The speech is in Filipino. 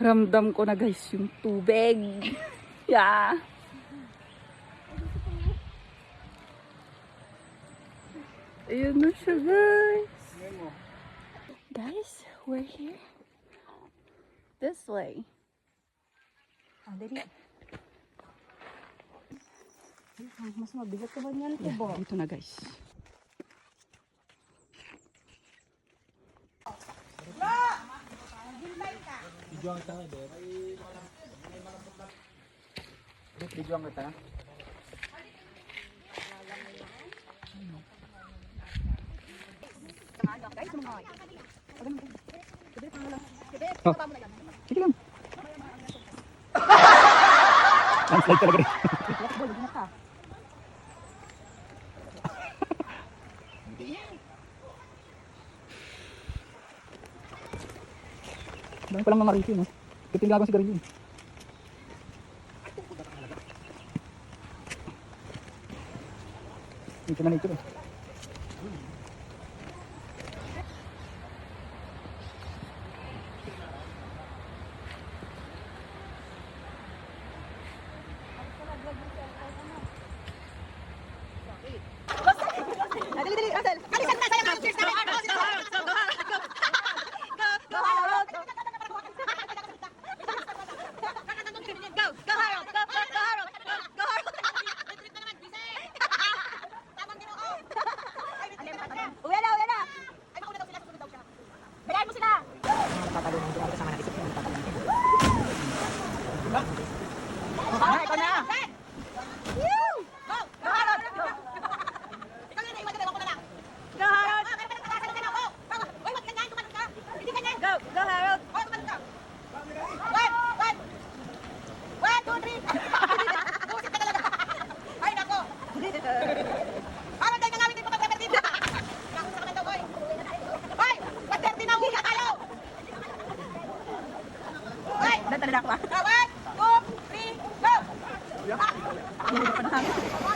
Ramdam ko na guys yung tubig. Yeah. Ayun na siya guys. Guys, we're here. This way. Dali. Mas mabigat ka ba niyan, Tibo? Dito na guys. Videoan kita. Sige lang. Landslide talaga rin. Dami palang mga review, no? Titingnan ko si Garillo. Ito na nature, eh. Dali, Ansel. Alisan na, sayang ang cheers namin. Dali na ako. 1, 2, 3, go!